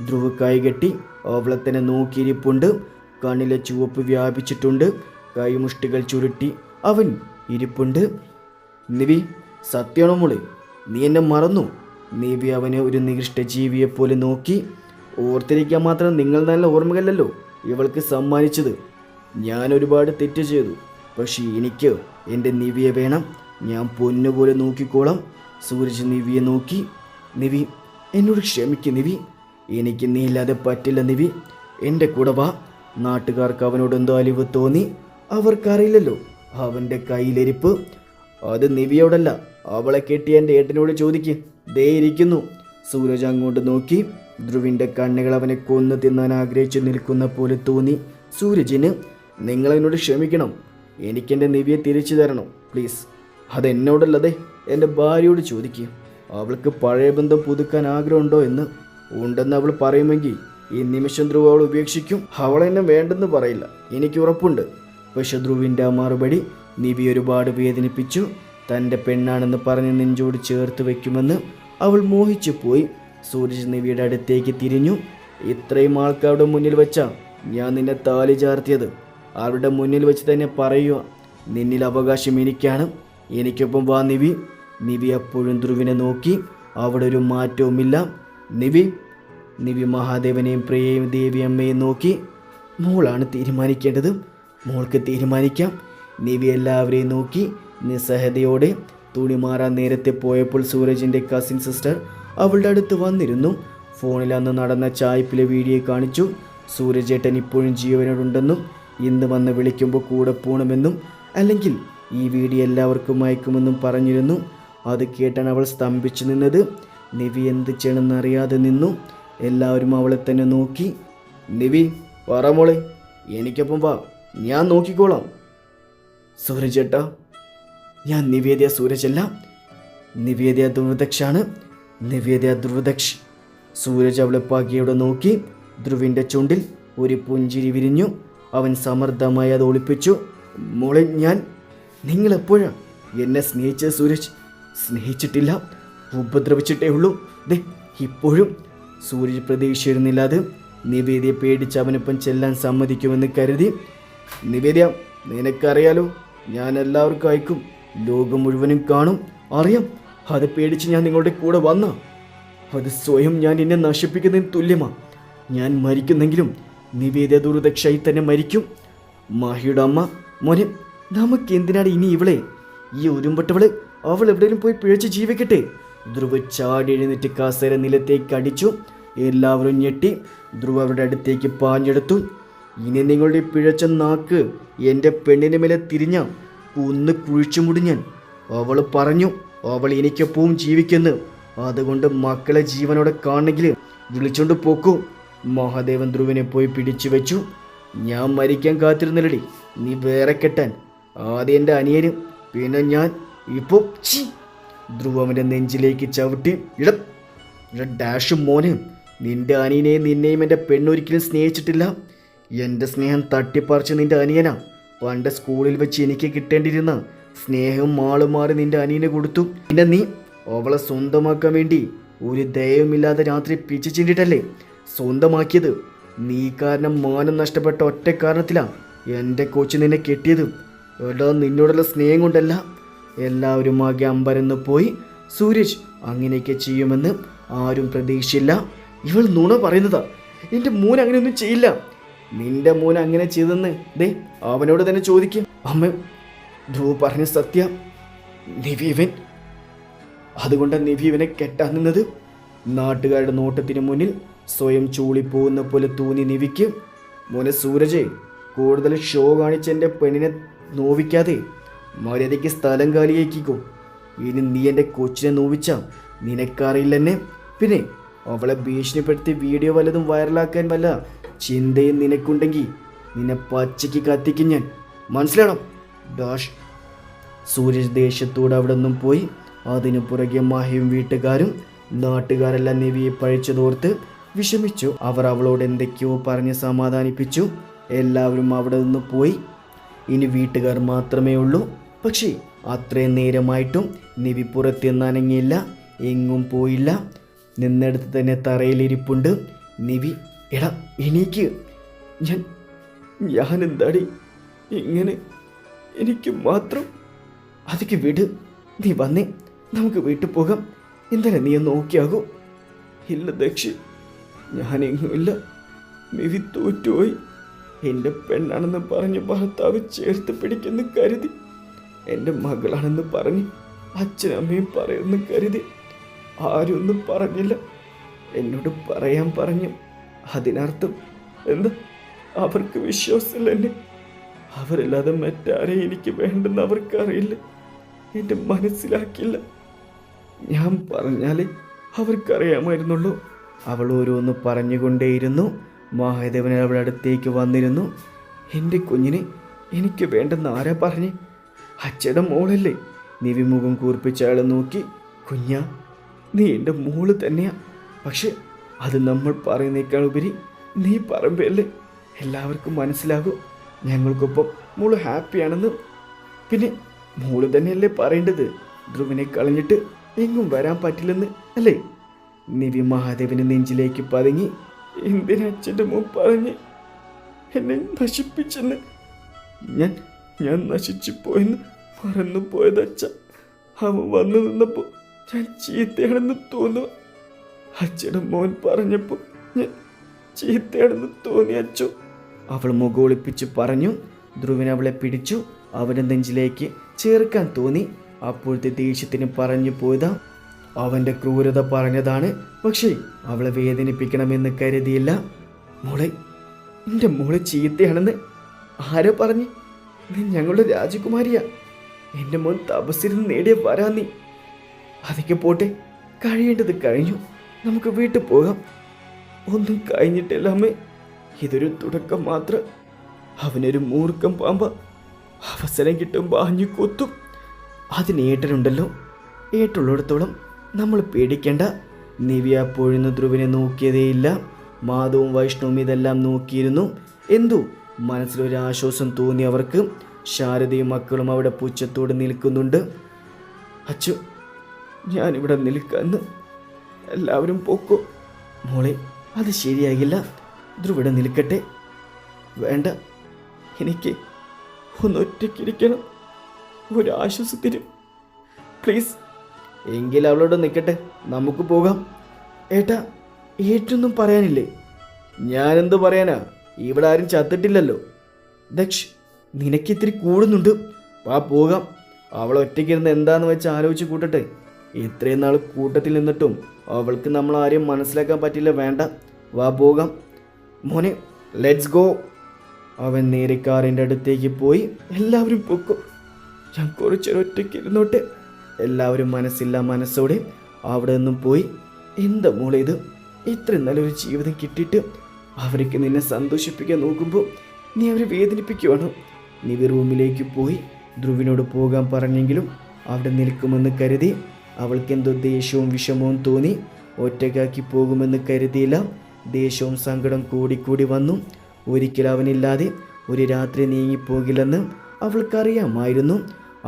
ധ്രുവ് കൈകെട്ടി അവളെ തന്നെ നോക്കിയിരിപ്പുണ്ട്. കണ്ണിലെ ചുവപ്പ് വ്യാപിച്ചിട്ടുണ്ട്. കൈമുഷ്ടികൾ ചുരുട്ടി അവൻ ഇരിപ്പുണ്ട്. നിവി, സത്യമാണോ മോളെ? നീ എന്നെ മറന്നു? നിവി അവനെ ഒരു നികൃഷ്ട ജീവിയെപ്പോലെ നോക്കി. ഓർത്തിരിക്കാൻ മാത്രം നിങ്ങൾ നല്ല ഓർമ്മകളല്ലോ ഇവൾക്ക് സമ്മാനിച്ചത്. ഞാൻ ഒരുപാട് തെറ്റ് ചെയ്തു. പക്ഷേ എനിക്ക് എൻ്റെ നിവിയെ വേണം. ഞാൻ പൊന്നുപോലെ നോക്കിക്കോളാം. സൂരജ് നിവിയെ നോക്കി. നിവി, എന്നോട് ക്ഷമിക്ക് നിവി. എനിക്ക് നീ ഇല്ലാതെ പറ്റില്ല നിവി. എൻ്റെ കൂടെ വാ. നാട്ടുകാർക്ക് അവനോട് എന്തോ അലിവ് തോന്നി. അവർക്കറിയില്ലല്ലോ അവൻ്റെ കയ്യിലിരിപ്പ്. അത് നിവിയോടല്ല, അവളെ കെട്ടി എൻ്റെ ഏട്ടനോട് ചോദിക്ക്. ദേ ഇരിക്കുന്നു. സൂരജ് അങ്ങോട്ട് നോക്കി. ധ്രുവിൻ്റെ കണ്ണുകൾ അവനെ കൊന്നു തിന്നാൻ ആഗ്രഹിച്ചു നിൽക്കുന്ന പോലെ തോന്നി സൂരജിന്. നിങ്ങളെന്നോട് ക്ഷമിക്കണം. എനിക്കെൻ്റെ നിവിയെ തിരിച്ചു തരണം പ്ലീസ്. അതെന്നോടല്ലതേ, എൻ്റെ ഭാര്യയോട് ചോദിക്കുക. അവൾക്ക് പഴയ ബന്ധം പുതുക്കാൻ ആഗ്രഹമുണ്ടോ എന്ന്. ഉണ്ടെന്ന് അവൾ പറയുമെങ്കിൽ ഈ നിമിഷം ധ്രുവ് അവൾ ഉപേക്ഷിക്കും. അവളെന്നെ വേണ്ടെന്ന് പറയില്ല, എനിക്ക് ഉറപ്പുണ്ട്. പക്ഷെ ധ്രുവിൻ്റെ ആ മറുപടി നിവി ഒരുപാട് വേദനിപ്പിച്ചു. തൻ്റെ പെണ്ണാണെന്ന് പറഞ്ഞ് നെഞ്ചോട് ചേർത്ത് വയ്ക്കുമെന്ന് അവൾ മോഹിച്ചു പോയി. സൂരജ് നിവിയുടെ അടുത്തേക്ക് തിരിഞ്ഞു. ഇത്രയും ആൾക്കാരുടെ മുന്നിൽ വെച്ചാ ഞാൻ നിന്നെ താലി ചാർത്തിയത്. അവരുടെ മുന്നിൽ വെച്ച് തന്നെ പറയുക, നിന്നിൽ അവകാശം എനിക്കാണ്. എനിക്കൊപ്പം വാ നിവി. നിവി അപ്പോഴും ധ്രുവിനെ നോക്കി. അവിടെ ഒരു മാറ്റവുമില്ല. നിവി നിവി മഹാദേവനെയും പ്രിയയും ദേവിയമ്മയും നോക്കി. മോളാണ് തീരുമാനിക്കേണ്ടത്. മോൾക്ക് തീരുമാനിക്കാം. നിവി എല്ലാവരെയും നോക്കി നിസ്സഹതയോടെ. തുണി മാറാൻ നേരത്തെ പോയപ്പോൾ സൂരജിൻ്റെ കസിൻ സിസ്റ്റർ അവളുടെ അടുത്ത് വന്നിരുന്നു. ഫോണിൽ അന്ന് നടന്ന ചായ്പിലെ വീഡിയോ കാണിച്ചു. സൂരജേട്ടൻ ഇപ്പോഴും ജീവനോടുണ്ടെന്നും ഇന്ന് വന്ന് വിളിക്കുമ്പോൾ കൂടെ പോകണമെന്നും അല്ലെങ്കിൽ ഈ വീഡിയോ എല്ലാവർക്കും അയക്കുമെന്നും പറഞ്ഞിരുന്നു. അത് കേട്ടാണ് അവൾ സ്തംഭിച്ചു നിന്നത്. നിവി എന്ത് ചെയ്യണമെന്നറിയാതെ നിന്നു. എല്ലാവരും അവളെ തന്നെ നോക്കി. നിവി, പറ മോളെ, എനിക്കൊപ്പം വാ, ഞാൻ നോക്കിക്കോളാം. സൂരജേട്ടാ, ഞാൻ നിവേദ്യ സൂരജല്ല. നിവേദ്യ ധ്രുവദക്ഷാണ്. നിവേദ്യ ധ്രുവദക്ഷ്. സൂരജ് അവളെ പകയോടെ നോക്കി. ധ്രുവിൻ്റെ ചുണ്ടിൽ ഒരു പുഞ്ചിരി വിരിഞ്ഞു. അവൻ സമർത്ഥമായി അത് ഒളിപ്പിച്ചു. മോളെ, നിങ്ങളെപ്പോഴാണ് എന്നെ സ്നേഹിച്ചത് സൂരജ്? സ്നേഹിച്ചിട്ടില്ല, ഉപദ്രവിച്ചിട്ടേ ഉള്ളൂ. ദേ ഇപ്പോഴും. സൂരജ് പ്രതീക്ഷിച്ചിരുന്നില്ല അത്. നിവേദ്യ പേടിച്ച് അവനൊപ്പം ചെല്ലാൻ സമ്മതിക്കുമെന്ന് കരുതി. നിവേദ്യ, നിനക്കറിയാലോ ഞാൻ എല്ലാവർക്കും അയക്കും. ലോകം മുഴുവനും കാണും. അറിയാം. അത് പേടിച്ച് ഞാൻ നിങ്ങളുടെ കൂടെ വന്ന അത് സ്വയം ഞാൻ എന്നെ നശിപ്പിക്കുന്നതിന് തുല്യമാണ്. ഞാൻ മരിക്കുന്നെങ്കിലും നിവേദ്യ ദുർദക്ഷായി തന്നെ മരിക്കും. മാഹിയുടെ അമ്മ, മോനെ, നമുക്ക് എന്തിനാണ് ഇനി ഇവളെ? ഈ ഉരുമ്പട്ടവള് അവൾ എവിടെയെങ്കിലും പോയി പിഴച്ച് ജീവിക്കട്ടെ. ധ്രുവ് ചാടി എഴുന്നേറ്റ് കസേര നിലത്തേക്ക് അടിച്ചു. എല്ലാവരും ഞെട്ടി. ധ്രുവ് അവരുടെ അടുത്തേക്ക് പാഞ്ഞെടുത്തു. ഇനി നിങ്ങളുടെ പിഴച്ച നാക്ക് എൻ്റെ പെണ്ണിന് മേലെ തിരിഞ്ഞ ഒന്ന് കുഴിച്ചു മുടിഞ്ഞാൻ. അവൾ പറഞ്ഞു അവൾ എനിക്കൊപ്പവും ജീവിക്കുന്നു. അതുകൊണ്ട് മക്കളെ ജീവനോടെ കാണണമെങ്കിൽ വിളിച്ചോണ്ട് പോക്കൂ. മഹാദേവൻ ധ്രുവിനെ പോയി പിടിച്ചു വെച്ചു. ഞാൻ മരിക്കാൻ കാത്തിരുന്നില്ലടി നീ വേറെ കെട്ടാൻ. ആദ്യം എൻ്റെ അനിയനും പിന്നെ ഞാൻ. ഇപ്പോൾ ധ്രുവ് അവൻ്റെ നെഞ്ചിലേക്ക് ചവിട്ടി. ഡാഷ് മോനെ, നിന്റെ അനിയനെയും നിന്നെയും എൻ്റെ പെണ്ണൊരിക്കലും സ്നേഹിച്ചിട്ടില്ല. എൻ്റെ സ്നേഹം തട്ടിപ്പറിച്ച് നിന്റെ അനിയനാ. പണ്ട് സ്കൂളിൽ വെച്ച് എനിക്ക് കിട്ടേണ്ടിയിരുന്ന സ്നേഹവും മാളുമാറി നിന്റെ അനിയനെ കൊടുത്തു. പിന്നെ നീ അവളെ സ്വന്തമാക്കാൻ വേണ്ടി ഒരു ദയവുമില്ലാതെ രാത്രി പിച്ചു ചിണ്ടിട്ടല്ലേ സ്വന്തമാക്കിയത്. നീ കാരണം മാനം നഷ്ടപ്പെട്ട ഒറ്റ കാരണത്തിലാണ് എൻ്റെ കൊച്ചു നിന്നെ കെട്ടിയത്. എടാ, നിന്നോടുള്ള സ്നേഹം കൊണ്ടല്ല. എല്ലാവരും ആകെ അമ്പരന്ന് പോയി. സൂരജ് അങ്ങനെയൊക്കെ ചെയ്യുമെന്ന് ആരും പ്രതീക്ഷയില്ല. ഇവൾ നുണ പറയുന്നതാ. എൻ്റെ മോൻ അങ്ങനെയൊന്നും ചെയ്യില്ല. നിന്റെ മോൻ അങ്ങനെ ചെയ്തെന്ന് ദേ അവനോട് തന്നെ ചോദിക്കും. അമ്മ, ധ്രുവ് പറഞ്ഞ സത്യ. നിവീവൻ അതുകൊണ്ട് നിവീവനെ കെട്ടാൻ നിന്നത്. നാട്ടുകാരുടെ നോട്ടത്തിന് മുന്നിൽ സ്വയം ചൂളിപ്പോകുന്ന പോലെ തോന്നി നിവിക്ക്. മോനെ സൂരജ്, കൂടുതൽ ഷോ കാണിച്ച് എൻ്റെ പെണ്ണിനെ നോവിക്കാതെ മര്യാദയ്ക്ക് സ്ഥലം കാലിയാക്കിക്കോ. ഇനി നീ എൻ്റെ കൊച്ചിനെ നോവിച്ചാ നിനക്കറിയില്ലെന്നെ. പിന്നെ അവളെ ഭീഷണിപ്പെടുത്തി വീഡിയോ വല്ലതും വൈറലാക്കാൻ വല്ല ചിന്തയും നിനക്കുണ്ടെങ്കിൽ നിന്നെ പച്ചയ്ക്ക് കത്തിക്കും ഞാൻ. മനസ്സിലാണം ഡാഷ്. സൂരജ് ദേഷ്യത്തോടെ അവിടെ നിന്നും പോയി. അതിനു പുറകെ മാഹിയും വീട്ടുകാരും നാട്ടുകാരെല്ലാം നിവിയെ പഴിച്ചതോർത്ത് വിഷമിച്ചു. അവർ അവളോട് എന്തൊക്കെയോ പറഞ്ഞ് സമാധാനിപ്പിച്ചു. എല്ലാവരും അവിടെ നിന്ന് പോയി. ഇനി വീട്ടുകാർ മാത്രമേ ഉള്ളൂ. പക്ഷേ അത്രയും നേരമായിട്ടും നിവി പുറത്തുനിന്ന് അനങ്ങിയില്ല, എങ്ങും പോയില്ല. നിന്നെടുത്ത് തന്നെ തറയിലിരിപ്പുണ്ട്. നിവി, എടാ എണീക്ക്. ഞാനെന്താടി ഇങ്ങനെ? എനിക്ക് മാത്രം. അതൊക്കെ വിട്, നീ വന്നേ, നമുക്ക് വീട്ടിൽ പോകാം. എന്തായാലും നീ ഒന്ന് നോക്കിയാകൂ. ഇല്ല ദക്ഷി, ഞാനെങ്ങുമില്ല. നിവി തോറ്റുപോയി. എൻ്റെ പെണ്ണാണെന്ന് പറഞ്ഞ് ഭർത്താവ് ചേർത്ത് പിടിക്കെന്ന് കരുതി, എൻ്റെ മകളാണെന്ന് പറഞ്ഞ് അച്ഛനമ്മയും പറയുമെന്ന് കരുതി ആരും ഒന്നും പറഞ്ഞില്ല. എന്നോട് പറയാൻ പറഞ്ഞു. അതിനർത്ഥം എന്താ? അവർക്ക് വിശ്വാസമില്ല എന്നെ. അവരല്ലാതെ മറ്റാരെ എനിക്ക് വേണ്ടെന്ന് അവർക്കറിയില്ല. എന്നെ മനസ്സിലാക്കില്ല. ഞാൻ പറഞ്ഞാലേ അവർക്കറിയാമായിരുന്നുള്ളൂ. അവൾ ഓരോന്ന് പറഞ്ഞുകൊണ്ടേയിരുന്നു. മഹാദേവൻ അവളുടെ അടുത്തേക്ക് വന്നിരുന്നു. എൻ്റെ കുഞ്ഞിനെ എനിക്ക് വേണ്ടെന്ന് ആരാ പറഞ്ഞ്? അച്ഛയുടെ മോളല്ലേ? നിവി മുഖം കൂർപ്പിച്ച് അയാളെ നോക്കി. കുഞ്ഞാ, നീ എൻ്റെ മോള് തന്നെയാ. പക്ഷെ അത് നമ്മൾ പറയുന്നേക്കാൾ ഉപരി നീ പറയുമ്പോഴല്ലേ എല്ലാവർക്കും മനസ്സിലാകും ഞങ്ങൾക്കൊപ്പം മോള് ഹാപ്പിയാണെന്ന്. പിന്നെ മോള് തന്നെയല്ലേ പറയേണ്ടത് ധ്രുവിനെ കളഞ്ഞിട്ട് എങ്ങും വരാൻ പറ്റില്ലെന്ന്, അല്ലേ? നിവി മഹാദേവന് നെഞ്ചിലേക്ക് പതുങ്ങി. എന്തിനാ അച്ഛൻ്റെ മോൻ പറഞ്ഞ് എന്നെ നശിപ്പിച്ചെന്ന്? ഞാൻ നശിച്ചു പോയെന്ന് മറന്നു പോയതച്ഛ. അവൻ വന്നു നിന്നപ്പോൾ ഞാൻ ചീത്തയാണെന്ന് തോന്നുക. അച്ഛൻ്റെ മോൻ പറഞ്ഞപ്പോൾ ഞാൻ ചീത്തയാണെന്ന് തോന്നി അച്ഛോ. അവൾ മുഖൊളിപ്പിച്ച് പറഞ്ഞു. ധ്രുവൻ അവളെ പിടിച്ചു അവൻ്റെ നെഞ്ചിലേക്ക് ചേർക്കാൻ തോന്നി. അപ്പോഴത്തെ ദേഷ്യത്തിന് പറഞ്ഞു പോയതാ. അവൻ്റെ ക്രൂരത പറഞ്ഞതാണ്. പക്ഷേ അവളെ വേദനിപ്പിക്കണമെന്ന് കരുതിയില്ല. മോളെ, എൻ്റെ മോളെ ചീത്തയാണെന്ന് ആരോ പറഞ്ഞ്? നീ ഞങ്ങളുടെ രാജകുമാരിയാ. എൻ്റെ മോൻ തപസ്സിരുന്ന് നേടിയ വരാ നീ. അതൊക്കെ പോട്ടെ, കഴിയേണ്ടത് കഴിഞ്ഞു. നമുക്ക് വീട്ടിൽ പോകാം. ഒന്നും കഴിഞ്ഞിട്ടില്ല അമ്മേ. ഇതൊരു തുടക്കം മാത്രം. അവനൊരു മൂർഖം പാമ്പ. അവസരം കിട്ടുമ്പോൾ ആഞ്ഞു കൊത്തും. അതിന് ഏട്ടനുണ്ടല്ലോ. ഏട്ടുള്ളിടത്തോളം നമ്മൾ പേടിക്കേണ്ട. നിവി അപ്പോഴൊന്നും ധ്രുവിനെ നോക്കിയതേയില്ല. മാധവും വൈഷ്ണവും ഇതെല്ലാം നോക്കിയിരുന്നു. എന്തോ മനസ്സിലൊരാശ്വാസം തോന്നി അവർക്ക്. ശാരദയും മക്കളും അവിടെ പുച്ഛത്തോടെ നിൽക്കുന്നുണ്ട്. അച്ചു, ഞാനിവിടെ നിൽക്കാന്ന്. എല്ലാവരും പോക്കോ. മോളെ, അത് ശരിയാകില്ല. ധ്രുവിടെ നിൽക്കട്ടെ. വേണ്ട, എനിക്ക് ഒന്നൊറ്റയ്ക്കിരിക്കണം. ഒരാശ്വാസത്തിനും പ്ലീസ്. എങ്കിൽ അവളോട് നിൽക്കട്ടെ, നമുക്ക് പോകാം. ഏട്ടാ, ഏറ്റൊന്നും പറയാനില്ലേ? ഞാനെന്ത് പറയാനാ? ഇവിടെ ആരും ചത്തിട്ടില്ലല്ലോ. ദക്ഷ്, നിനക്കിത്തിരി കൂടുന്നുണ്ട്. വാ പോകാം. അവൾ ഒറ്റയ്ക്കിരുന്ന് എന്താന്ന് വെച്ച് ആലോചിച്ച് കൂട്ടട്ടെ. ഇത്രയും നാൾ കൂട്ടത്തിൽ നിന്നിട്ടും അവൾക്ക് നമ്മൾ ആരെയും മനസ്സിലാക്കാൻ പറ്റില്ല. വേണ്ട, വാ പോകാം. മോനെ, ലെറ്റ്സ് ഗോ. അവൻ നേരെ കാറിൻ്റെ അടുത്തേക്ക് പോയി. എല്ലാവരും പൊക്കോ, ഞാൻ കുറച്ചൊരു ഒറ്റയ്ക്ക് ഇരുന്നോട്ടെ. എല്ലാവരും മനസ്സില്ല മനസ്സോടെ അവിടെ നിന്നും പോയി. എന്താ മോളെ ഇത്? ഇത്രയും നല്ലൊരു ജീവിതം കിട്ടിയിട്ട് അവർക്ക് നിന്നെ സന്തോഷിപ്പിക്കാൻ നോക്കുമ്പോൾ നീ അവരെ വേദനിപ്പിക്കുവാണോ? നിവി റൂമിലേക്ക് പോയി. ധ്രുവിനോട് പോകാൻ പറഞ്ഞെങ്കിലും അവിടെ നിൽക്കുമെന്ന് കരുതി. അവൾക്കെന്തോ ദേഷ്യവും വിഷമവും തോന്നി. ഒറ്റയ്ക്കാക്കി പോകുമെന്ന് കരുതിയില്ല. ദേഷ്യവും സങ്കടം കൂടിക്കൂടി വന്നു. ഒരിക്കലും അവനില്ലാതെ ഒരു രാത്രി നീങ്ങിപ്പോകില്ലെന്ന് അവൾക്കറിയാമായിരുന്നു.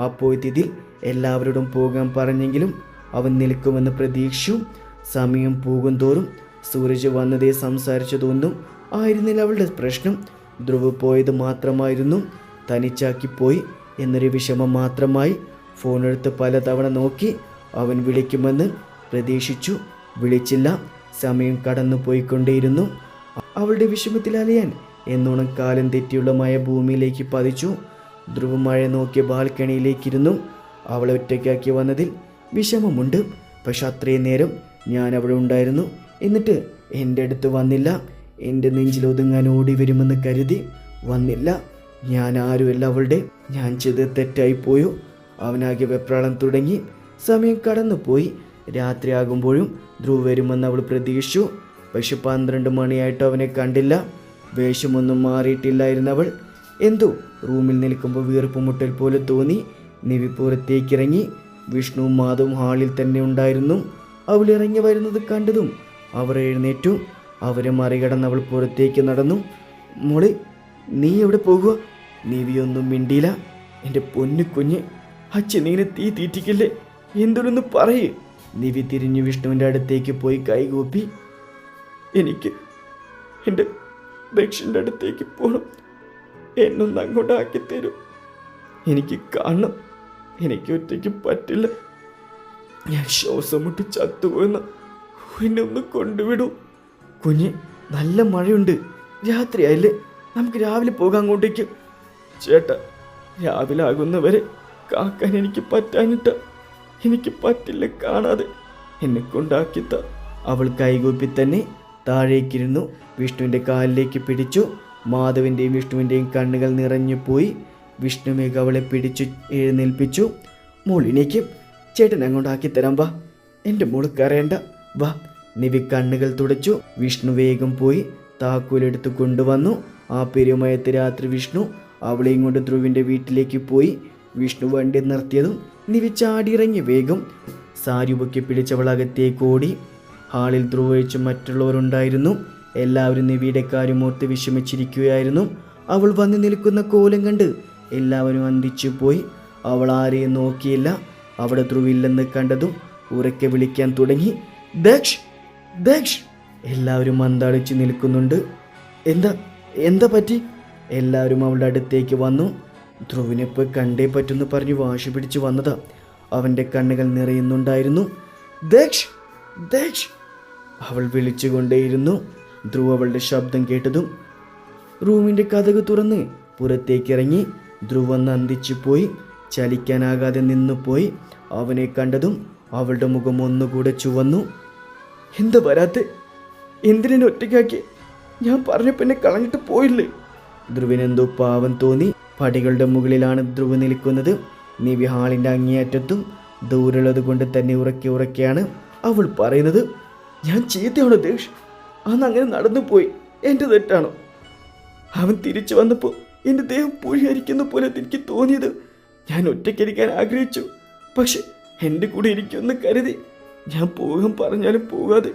ആ പോയതിൽ എല്ലാവരോടും പോകാൻ പറഞ്ഞെങ്കിലും അവൻ നിൽക്കുമെന്ന് പ്രതീക്ഷിച്ചു. സമയം പോകും തോറും സൂരജ് വന്നതേ സംസാരിച്ചതൊന്നും ആയിരുന്നില്ല അവളുടെ പ്രശ്നം. ധ്രുവ് പോയത് മാത്രമായിരുന്നു. തനിച്ചാക്കിപ്പോയി എന്നൊരു വിഷമം മാത്രമായി. ഫോണെടുത്ത് പലതവണ നോക്കി. അവൻ വിളിക്കുമെന്ന് പ്രതീക്ഷിച്ചു. വിളിച്ചില്ല. സമയം കടന്നു പോയിക്കൊണ്ടേയിരുന്നു. അവളുടെ വിഷമത്തിൽ അലയാൻ എന്നോണം കാലം തെറ്റിയുള്ള മഴ ഭൂമിയിലേക്ക് പതിച്ചു. ധ്രുവ് മഴ നോക്കിയ ബാൽക്കണിയിലേക്കിരുന്നു. അവളെ ഒറ്റയ്ക്കാക്കി വന്നതിൽ വിഷമമുണ്ട്. പക്ഷെ അത്രയും നേരം ഞാൻ അവിടെ ഉണ്ടായിരുന്നു. എന്നിട്ട് എൻ്റെ അടുത്ത് വന്നില്ല. എൻ്റെ നെഞ്ചിൽ ഒതുങ്ങാൻ ഓടി വരുമെന്ന് കരുതി വന്നില്ല. ഞാൻ ആരുമല്ല അവളുടെ. ഞാൻ ചെയ്ത് തെറ്റായിപ്പോയോ? അവനാകെ വെപ്രാളം തുടങ്ങി. സമയം കടന്നുപോയി. രാത്രിയാകുമ്പോഴും ധ്രുവ് വരുമെന്ന് അവൾ പ്രതീക്ഷിച്ചു. പക്ഷെ 12 മണിയായിട്ട് അവനെ കണ്ടില്ല. വേഷമൊന്നും മാറിയിട്ടില്ലായിരുന്നവൾ. എന്തോ റൂമിൽ നിൽക്കുമ്പോൾ വീർപ്പുമുട്ടൽ പോലെ തോന്നി. നിവി പുറത്തേക്കിറങ്ങി. വിഷ്ണുവും മാധവും ഹാളിൽ തന്നെ ഉണ്ടായിരുന്നു. അവൾ ഇറങ്ങി വരുന്നത് കണ്ടതും അവർ എഴുന്നേറ്റു. അവരെ മറികടന്ന് അവൾ പുറത്തേക്ക് നടന്നു. മോളെ, നീ എവിടെ പോകുക? നിവിയൊന്നും മിണ്ടിയില്ല. എൻ്റെ പൊന്നു കുഞ്ഞ്, അച്ഛൻ ഇങ്ങനെ തീ തീറ്റിക്കില്ലേ? എന്തൊന്ന് പറയേ. നിവി തിരിഞ്ഞു വിഷ്ണുവിൻ്റെ അടുത്തേക്ക് പോയി കൈകൂപ്പി. എനിക്ക് എൻ്റെ ദക്ഷിൻ്റെ അടുത്തേക്ക് പോകണം. എന്നൊന്ന് അങ്ങോട്ട് ആക്കി തരും. എനിക്ക് കാണണം. എനിക്ക് ഒറ്റയ്ക്ക് പറ്റില്ല. ഞാൻ ശ്വാസം മുട്ടി ചത്തുപോയെന്ന. എന്നെ ഒന്ന് കൊണ്ടുവിടൂ. കുഞ്ഞ്, നല്ല മഴയുണ്ട്. രാത്രിയായില്ലേ? നമുക്ക് രാവിലെ പോകാം അങ്ങോട്ടേക്ക്. ചേട്ടാ, രാവിലെ ആകുന്നവരെ കാക്കാൻ എനിക്ക് പറ്റാഞ്ഞിട്ട. എനിക്ക് പറ്റില്ല കാണാതെ. എന്നെ കൊണ്ടാക്കിത്ത. അവൾ കൈകൂപ്പി തന്നെ താഴേക്കിരുന്നു. വിഷ്ണുവിൻ്റെ കാലിലേക്ക് പിടിച്ചു. മാധവിൻ്റെയും വിഷ്ണുവിൻ്റെയും കണ്ണുകൾ നിറഞ്ഞു പോയി. വിഷ്ണുമേഘ അവളെ പിടിച്ചു എഴുന്നേൽപ്പിച്ചു. മോളിനേക്ക് ചേട്ടൻ അങ്ങോട്ടാക്കി തരാം. വാ, എൻ്റെ മോള് കരയണ്ട. വാ. നിവി കണ്ണുകൾ തുടച്ചു. വിഷ്ണു വേഗം പോയി താക്കോലെടുത്ത് കൊണ്ടുവന്നു. ആ പെരുമയത്ത് രാത്രി വിഷ്ണു അവളെയും കൊണ്ട് ധ്രുവിൻ്റെ വീട്ടിലേക്ക് പോയി. വിഷ്ണു വണ്ടി നിർത്തിയതും നിവി ചാടിയിറങ്ങി വേഗം സാരി പൊക്കി പിടിച്ചവൾ അകത്തേക്ക് ഓടി. ഹാളിൽ ധ്രുവഴിച്ച് മറ്റുള്ളവരുണ്ടായിരുന്നു. എല്ലാവരും നിവിയുടെ കാര്യമോർത്ത് വിഷമിച്ചിരിക്കുകയായിരുന്നു. അവൾ വന്നു നിൽക്കുന്ന കോലം കണ്ട് എല്ലാവരും അന്തിച്ചു പോയി. അവൾ ആരെയും നോക്കിയില്ല. അവിടെ ധ്രുവില്ലെന്ന് കണ്ടതും ഉറക്കെ വിളിക്കാൻ തുടങ്ങി. ദക്ഷ്, ദക്ഷ്. എല്ലാവരും മന്ദാളിച്ച് നിൽക്കുന്നുണ്ട്. എന്താ എന്താ പറ്റി? എല്ലാവരും അവളുടെ അടുത്തേക്ക് വന്നു. ധ്രുവിനെപ്പോൾ കണ്ടേ പറ്റുമെന്ന് പറഞ്ഞ് വാശി പിടിച്ച് വന്നതാ. അവൻ്റെ കണ്ണുകൾ നിറയുന്നുണ്ടായിരുന്നു. ദക്ഷ്, ദക്ഷ്. അവൾ വിളിച്ചുകൊണ്ടേയിരുന്നു. ധ്രുവ് അവളുടെ ശബ്ദം കേട്ടതും റൂമിൻ്റെ കതക് തുറന്ന് പുറത്തേക്കിറങ്ങി. ധ്രുവ് നന്ദിച്ചു പോയി. ചലിക്കാനാകാതെ നിന്നു പോയി. അവനെ കണ്ടതും അവളുടെ മുഖം ഒന്നുകൂടെ ചുവന്നു. എന്താ വരാത്തെ? എന്തിനെ ഒറ്റയ്ക്കാക്കി? ഞാൻ പറഞ്ഞപ്പോൾ എന്നെ കളഞ്ഞിട്ട് പോയില്ലേ? ധ്രുവിനെന്തോ പാവം തോന്നി. പടികളുടെ മുകളിലാണ് ധ്രുവ് നിൽക്കുന്നത്. നിവി ഹാളിൻ്റെ അങ്ങേയറ്റത്തും ദൂരമുള്ളത് കൊണ്ട് തന്നെ ഉറക്കെയാണ് അവൾ പറയുന്നത്. ഞാൻ ചീത്തയാണോ ദേഷ്? അന്ന് അങ്ങനെ നടന്നു പോയി. എൻ്റെ തെറ്റാണോ? അവൻ തിരിച്ചു വന്നപ്പോൾ എൻ്റെ ദേഹം പൂഴിയിരിക്കുന്ന പോലെ എനിക്ക് തോന്നിയത്. ഞാൻ ഒറ്റയ്ക്കിരിക്കാൻ ആഗ്രഹിച്ചു. പക്ഷെ എൻ്റെ കൂടെ ഇരിക്കുമെന്ന് കരുതി. ഞാൻ പോകാൻ പറഞ്ഞാലും പോകാതെ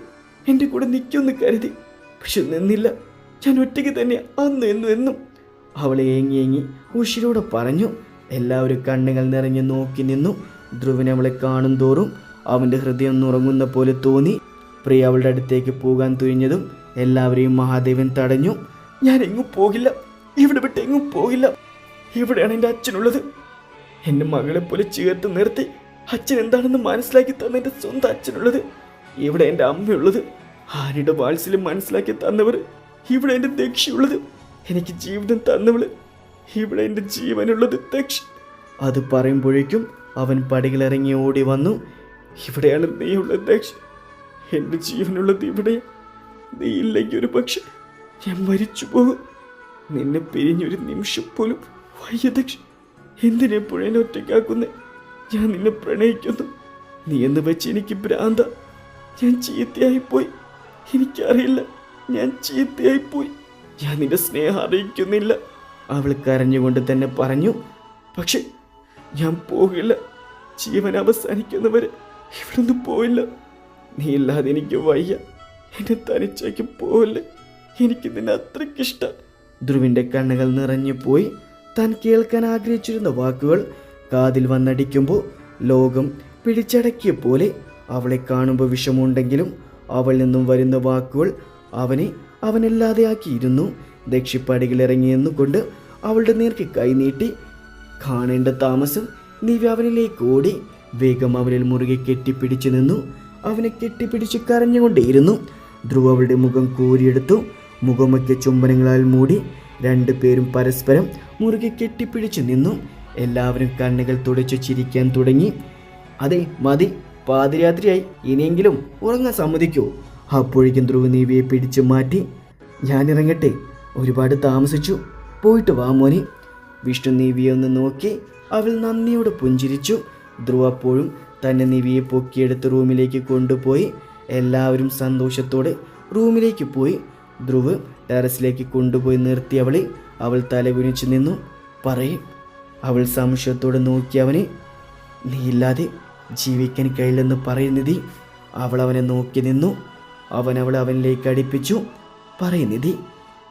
എൻ്റെ കൂടെ നിൽക്കുമെന്ന് കരുതി. പക്ഷെ നിന്നില്ല. ഞാൻ ഒറ്റയ്ക്ക് തന്നെ അന്ന് എന്നും. അവളെ ഏങ്ങി ഉഷിരോടെ പറഞ്ഞു. എല്ലാവരും കണ്ണുകൾ നിറഞ്ഞ് നോക്കി നിന്നു. ധ്രുവിനെ അവളെ കാണും തോറും അവൻ്റെ ഹൃദയം നുറങ്ങുന്ന പോലെ തോന്നി. പ്രിയ അവളുടെ അടുത്തേക്ക് പോകാൻ തുനിഞ്ഞതും എല്ലാവരെയും മഹാദേവൻ തടഞ്ഞു. ഞാൻ എങ്ങും പോകില്ല. ഇവിടെ വിട്ട് എങ്ങും പോകില്ല. ഇവിടെയാണ് എൻ്റെ അച്ഛനുള്ളത്. എൻ്റെ മകളെ പോലെ ചേർത്ത് നിർത്തി അച്ഛൻ എന്താണെന്ന് മനസ്സിലാക്കി തന്ന എൻ്റെ സ്വന്തം അച്ഛനുള്ളത്. ഇവിടെ എൻ്റെ അമ്മയുള്ളത്. ആരുടെ വാത്സല്യം മനസ്സിലാക്കി തന്നവർ. ഇവിടെ എൻ്റെ ദക്ഷയുള്ളത്. എനിക്ക് ജീവിതം തന്നവള്. ഇവിടെ എൻ്റെ ജീവനുള്ളത് ദക്ഷ. അത് പറയുമ്പോഴേക്കും അവൻ പടികളിറങ്ങി ഓടി വന്നു. ഇവിടെയാണ് നീയുള്ളത് ദക്ഷ. എൻ്റെ ജീവനുള്ളത് ഇവിടെയാ. നീ ഇല്ലെങ്കിൽ ഒരു പക്ഷെ ഞാൻ മരിച്ചു പോകും. നിന്നെ പിരിഞ്ഞൊരു നിമിഷം പോലും വയ്യ ദക്ഷ. എന്തിനെപ്പോഴും എന്നെ ഒറ്റയ്ക്കാക്കുന്നേ? ഞാൻ നിന്നെ പ്രണയിക്കുന്നു. നീ എന്ന് വെച്ച് എനിക്ക് ഭ്രാന്ത. ഞാൻ ചീത്തയായിപ്പോയി. എനിക്കറിയില്ല, ഞാൻ ചീത്തയായിപ്പോയി. ഞാൻ നിന്റെ സ്നേഹം അറിയിക്കുന്നില്ല. അവൾ കരഞ്ഞുകൊണ്ട് തന്നെ പറഞ്ഞു. പക്ഷെ ഞാൻ പോകില്ല. ജീവൻ അവസാനിക്കുന്നവരെ ഇവിടുന്ന് പോയില്ല. നീ ഇല്ലാതെ എനിക്ക് വയ്യ. എന്നെ തനിച്ചേക്ക് പോവല്ലേ. എനിക്ക് നിന്നെ അത്രയ്ക്കിഷ്ടം. ധ്രുവിൻ്റെ കണ്ണുകൾ നിറഞ്ഞു പോയി. താൻ കേൾക്കാൻ ആഗ്രഹിച്ചിരുന്ന വാക്കുകൾ കാതിൽ വന്നടിക്കുമ്പോൾ ലോകം പിടിച്ചടക്കിയ പോലെ. അവളെ കാണുമ്പോൾ വിഷമമുണ്ടെങ്കിലും അവളിൽ നിന്നും വരുന്ന വാക്കുകൾ അവനല്ലാതെയാക്കിയിരുന്നു. ദക്ഷിപ്പടികൾ ഇറങ്ങിയെന്നുകൊണ്ട് അവളുടെ നേർക്ക് കൈനീട്ടി. കാണേണ്ട താമസം നിവി അവനിലേക്ക് ഓടി. വേഗം അവനിൽ മുറുകെ കെട്ടിപ്പിടിച്ചു നിന്നു. അവനെ കെട്ടിപ്പിടിച്ച് കരഞ്ഞുകൊണ്ടേയിരുന്നു. ധ്രുവ് അവളുടെ മുഖം കോരിയെടുത്തു. മുഖമൊക്കെ ചുംബനങ്ങളാൽ മൂടി. രണ്ടുപേരും പരസ്പരം മുറുകെ കെട്ടിപ്പിടിച്ചു നിന്നു. എല്ലാവരും കണ്ണുകൾ തുടച്ചു ചിരിക്കാൻ തുടങ്ങി. അതെ, മതി, പാതിരാത്രിയായി. ഇനിയെങ്കിലും ഉറങ്ങാൻ സമ്മതിക്കൂ. അപ്പോഴേക്കും ധ്രുവ് നീവിയെ പിടിച്ചു മാറ്റി. ഞാനിറങ്ങട്ടെ, ഒരുപാട് താമസിച്ചു. പോയിട്ട് വാ മോനെ. വിഷ്ണു നീവിയെ ഒന്ന് നോക്കി. അവൾ നന്ദിയോടെ പുഞ്ചിരിച്ചു. ധ്രുവ് അപ്പോഴും തന്നെ നീവിയെ പൊക്കിയെടുത്ത് റൂമിലേക്ക് കൊണ്ടുപോയി. എല്ലാവരും സന്തോഷത്തോടെ റൂമിലേക്ക് പോയി. ധ്രുവ് ടെറസിലേക്ക് കൊണ്ടുപോയി നിർത്തി അവൾ തലകുനിച്ചു നിന്നു. പറയും. അവൾ സംശയത്തോടെ നോക്കി അവനെ. നീയില്ലാതെ ജീവിക്കാൻ കഴിയില്ലെന്ന് പറയുന്നിധി. അവൾ അവനെ നോക്കി നിന്നു. അവളെ അവനിലേക്ക് അടുപ്പിച്ചു. പറയുന്നിധി,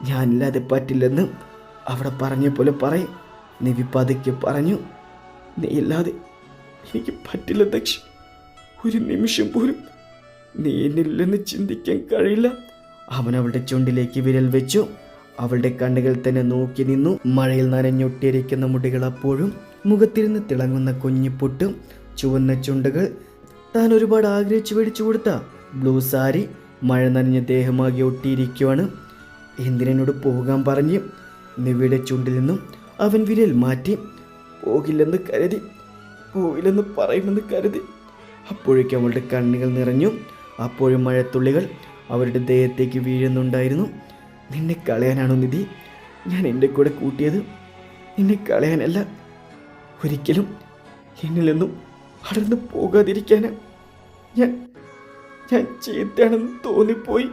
ഞാനില്ലാതെ പറ്റില്ലെന്ന് അവിടെ പറഞ്ഞ പോലെ പറയും. നിവി പതുക്കെ പറഞ്ഞു. നീയില്ലാതെ എനിക്ക് പറ്റില്ല ദക്ഷ്. ഒരു നിമിഷം പോലും നീ എന്നില്ലെന്ന് ചിന്തിക്കാൻ കഴിയില്ല. അവൻ അവളുടെ ചുണ്ടിലേക്ക് വിരൽ വെച്ചു. അവളുടെ കണ്ണുകൾ തന്നെ നോക്കി നിന്നു. മഴയിൽ നനഞ്ഞൊട്ടിയിരിക്കുന്ന മുടികൾ, അപ്പോഴും മുഖത്തിരുന്ന് തിളങ്ങുന്ന കുഞ്ഞിപ്പൊട്ടും ചുവന്ന ചുണ്ടുകൾ, താൻ ഒരുപാട് ആഗ്രഹിച്ചു മേടിച്ചു കൊടുത്ത ബ്ലൂ സാരി മഴ നനഞ്ഞ ദേഹമാകെ ഒട്ടിയിരിക്കുവാണ്. എന്തിനോട് പോകാൻ പറഞ്ഞ് നിവിയുടെ ചുണ്ടിൽ നിന്നും അവൻ വിരൽ മാറ്റി. പോകില്ലെന്ന് കരുതി, പോയില്ലെന്ന് പറയുമെന്ന് കരുതി. അപ്പോഴേക്കും അവളുടെ കണ്ണുകൾ നിറഞ്ഞു. അപ്പോഴും മഴത്തുള്ളികൾ അവരുടെ ദേഹത്തേക്ക് വീഴുന്നുണ്ടായിരുന്നു. നിന്നെ കളയാനാണോ നിധി ഞാൻ എൻ്റെ കൂടെ കൂട്ടിയത്? നിന്നെ കളയാനല്ല, ഒരിക്കലും എന്നിൽ നിന്നും അടർന്നു പോകാതിരിക്കാനാണ്. ഞാൻ ചീത്തയാണെന്ന് തോന്നിപ്പോയി.